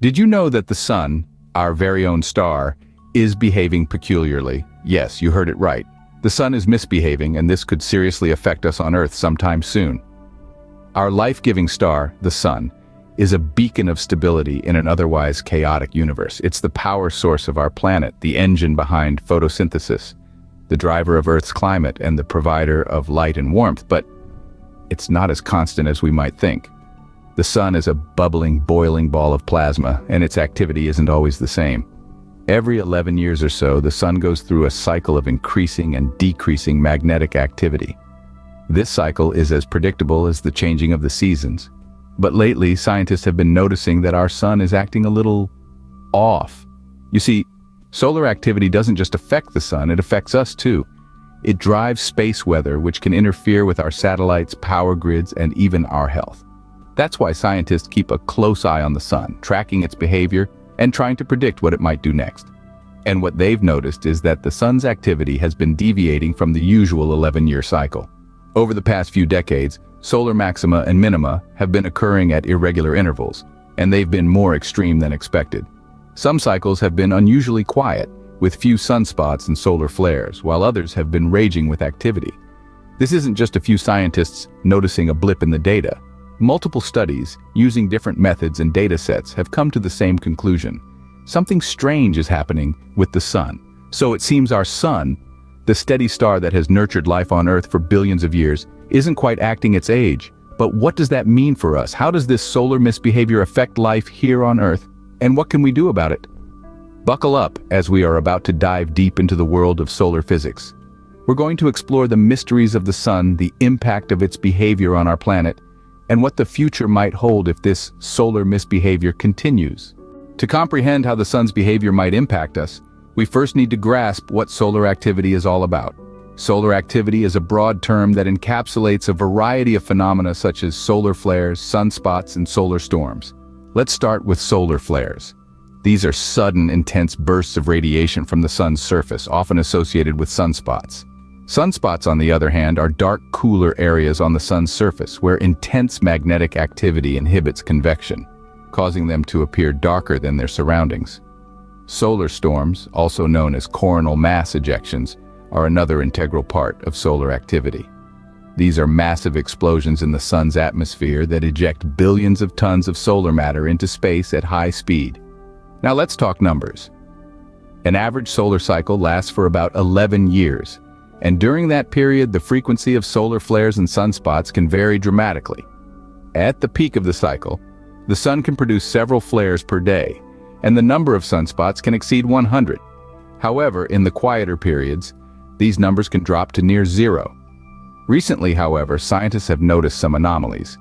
Did you know that the sun, our very own star, is behaving peculiarly? Yes, you heard it right. The sun is misbehaving, and this could seriously affect us on Earth sometime soon. Our life-giving star, the sun, is a beacon of stability in an otherwise chaotic universe. It's the power source of our planet, the engine behind photosynthesis, the driver of Earth's climate, and the provider of light and warmth, but it's not as constant as we might think. The sun is a bubbling, boiling ball of plasma, and its activity isn't always the same. Every 11 years or so, the sun goes through a cycle of increasing and decreasing magnetic activity. This cycle is as predictable as the changing of the seasons. But lately, scientists have been noticing that our sun is acting a little off. You see, solar activity doesn't just affect the sun, it affects us too. It drives space weather, which can interfere with our satellites, power grids, and even our health. That's why scientists keep a close eye on the sun, tracking its behavior and trying to predict what it might do next. And what they've noticed is that the sun's activity has been deviating from the usual 11-year cycle. Over the past few decades, solar maxima and minima have been occurring at irregular intervals, and they've been more extreme than expected. Some cycles have been unusually quiet, with few sunspots and solar flares, while others have been raging with activity. This isn't just a few scientists noticing a blip in the data. Multiple studies, using different methods and data sets, have come to the same conclusion. Something strange is happening with the sun. So it seems our sun, the steady star that has nurtured life on Earth for billions of years, isn't quite acting its age. But what does that mean for us? How does this solar misbehavior affect life here on Earth? And what can we do about it? Buckle up as we are about to dive deep into the world of solar physics. We're going to explore the mysteries of the sun, the impact of its behavior on our planet, and what the future might hold if this solar misbehavior continues. To comprehend how the sun's behavior might impact us, we first need to grasp what solar activity is all about. Solar activity is a broad term that encapsulates a variety of phenomena such as solar flares, sunspots, and solar storms. Let's start with solar flares. These are sudden, intense bursts of radiation from the sun's surface, often associated with sunspots. Sunspots, on the other hand, are dark, cooler areas on the sun's surface where intense magnetic activity inhibits convection, causing them to appear darker than their surroundings. Solar storms, also known as coronal mass ejections, are another integral part of solar activity. These are massive explosions in the sun's atmosphere that eject billions of tons of solar matter into space at high speed. Now let's talk numbers. An average solar cycle lasts for about 11 years. And during that period, the frequency of solar flares and sunspots can vary dramatically. At the peak of the cycle, the sun can produce several flares per day, and the number of sunspots can exceed 100. However, in the quieter periods, these numbers can drop to near zero. Recently, however, scientists have noticed some anomalies.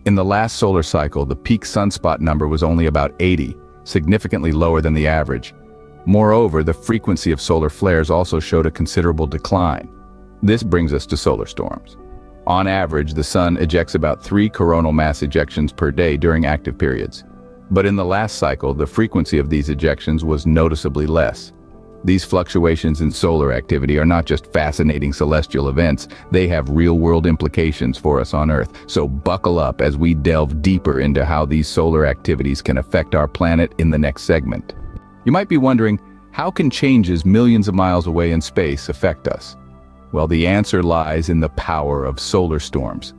In the last solar cycle, the peak sunspot number was only about 80, significantly lower than the average. Moreover, the frequency of solar flares also showed a considerable decline. This brings us to solar storms. On average, the sun ejects about 3 coronal mass ejections per day during active periods. But in the last cycle, the frequency of these ejections was noticeably less. These fluctuations in solar activity are not just fascinating celestial events, they have real-world implications for us on Earth. So buckle up as we delve deeper into how these solar activities can affect our planet in the next segment. You might be wondering, how can changes millions of miles away in space affect us? Well, the answer lies in the power of solar storms.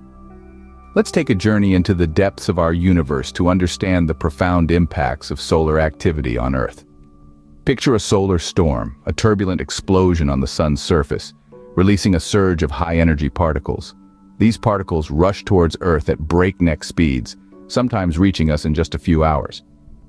Let's take a journey into the depths of our universe to understand the profound impacts of solar activity on Earth. Picture a solar storm, a turbulent explosion on the sun's surface, releasing a surge of high-energy particles. These particles rush towards Earth at breakneck speeds, sometimes reaching us in just a few hours.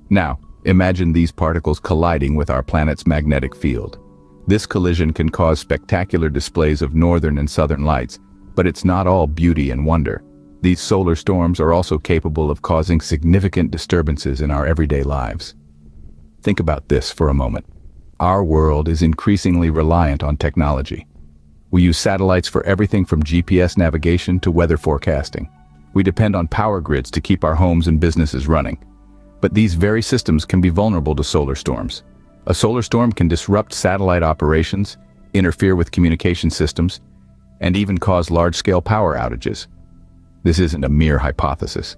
Now, imagine these particles colliding with our planet's magnetic field. This collision can cause spectacular displays of northern and southern lights, but it's not all beauty and wonder. These solar storms are also capable of causing significant disturbances in our everyday lives. Think about this for a moment. Our world is increasingly reliant on technology. We use satellites for everything from GPS navigation to weather forecasting. We depend on power grids to keep our homes and businesses running. But these very systems can be vulnerable to solar storms. A solar storm can disrupt satellite operations, interfere with communication systems, and even cause large-scale power outages. This isn't a mere hypothesis.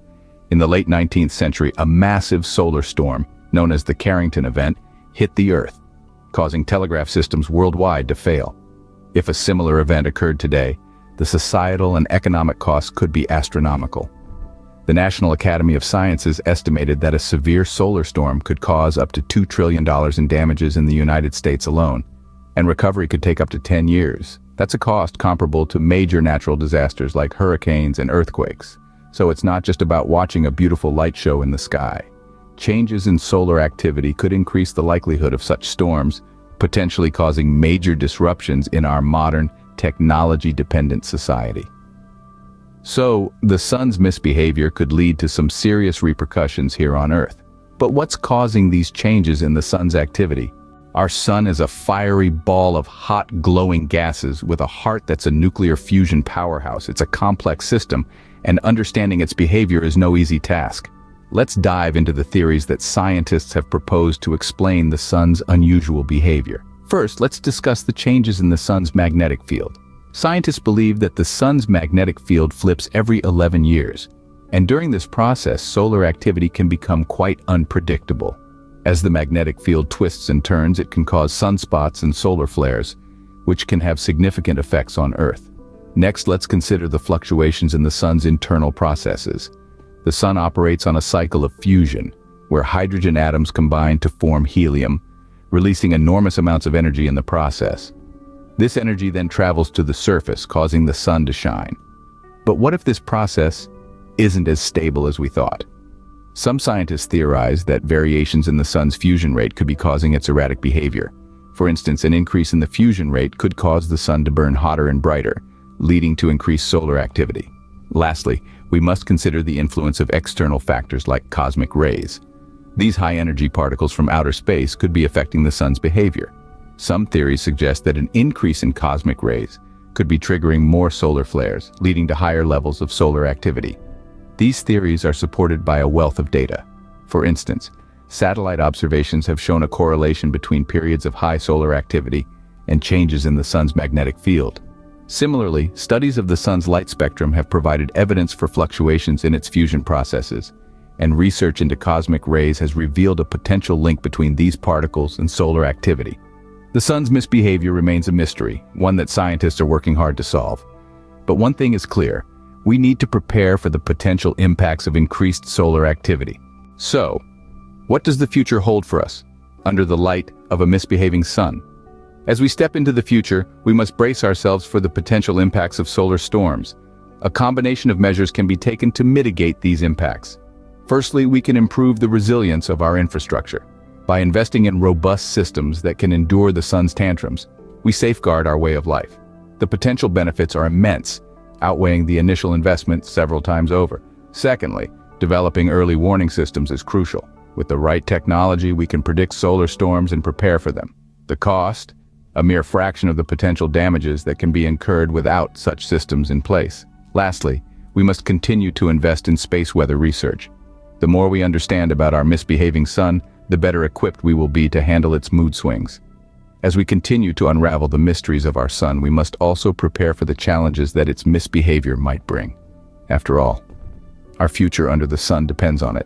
In the late 19th century, a massive solar storm, known as the Carrington event, hit the Earth, causing telegraph systems worldwide to fail. If a similar event occurred today, the societal and economic costs could be astronomical. The National Academy of Sciences estimated that a severe solar storm could cause up to $2 trillion in damages in the United States alone, and recovery could take up to 10 years. That's a cost comparable to major natural disasters like hurricanes and earthquakes. So it's not just about watching a beautiful light show in the sky. Changes in solar activity could increase the likelihood of such storms, potentially causing major disruptions in our modern, technology-dependent society. So, the sun's misbehavior could lead to some serious repercussions here on Earth. But what's causing these changes in the sun's activity? Our sun is a fiery ball of hot, glowing gases with a heart that's a nuclear fusion powerhouse. It's a complex system, and understanding its behavior is no easy task. Let's dive into the theories that scientists have proposed to explain the sun's unusual behavior. First, let's discuss the changes in the sun's magnetic field. Scientists believe that the sun's magnetic field flips every 11 years, and during this process, solar activity can become quite unpredictable. As the magnetic field twists and turns, it can cause sunspots and solar flares, which can have significant effects on Earth. Next, let's consider the fluctuations in the sun's internal processes. The sun operates on a cycle of fusion, where hydrogen atoms combine to form helium, releasing enormous amounts of energy in the process. This energy then travels to the surface, causing the sun to shine. But what if this process isn't as stable as we thought? Some scientists theorize that variations in the sun's fusion rate could be causing its erratic behavior. For instance, an increase in the fusion rate could cause the sun to burn hotter and brighter, leading to increased solar activity. Lastly, we must consider the influence of external factors like cosmic rays. These high-energy particles from outer space could be affecting the sun's behavior. Some theories suggest that an increase in cosmic rays could be triggering more solar flares, leading to higher levels of solar activity. These theories are supported by a wealth of data. For instance, satellite observations have shown a correlation between periods of high solar activity and changes in the sun's magnetic field. Similarly, studies of the sun's light spectrum have provided evidence for fluctuations in its fusion processes, and research into cosmic rays has revealed a potential link between these particles and solar activity. The sun's misbehavior remains a mystery, one that scientists are working hard to solve. But one thing is clear: we need to prepare for the potential impacts of increased solar activity. So, what does the future hold for us under the light of a misbehaving sun? As we step into the future, we must brace ourselves for the potential impacts of solar storms. A combination of measures can be taken to mitigate these impacts. Firstly, we can improve the resilience of our infrastructure. By investing in robust systems that can endure the sun's tantrums, we safeguard our way of life. The potential benefits are immense, outweighing the initial investment several times over. Secondly, developing early warning systems is crucial. With the right technology, we can predict solar storms and prepare for them. The cost? A mere fraction of the potential damages that can be incurred without such systems in place. Lastly, we must continue to invest in space weather research. The more we understand about our misbehaving sun, the better equipped we will be to handle its mood swings. As we continue to unravel the mysteries of our sun, we must also prepare for the challenges that its misbehavior might bring. After all, our future under the sun depends on it.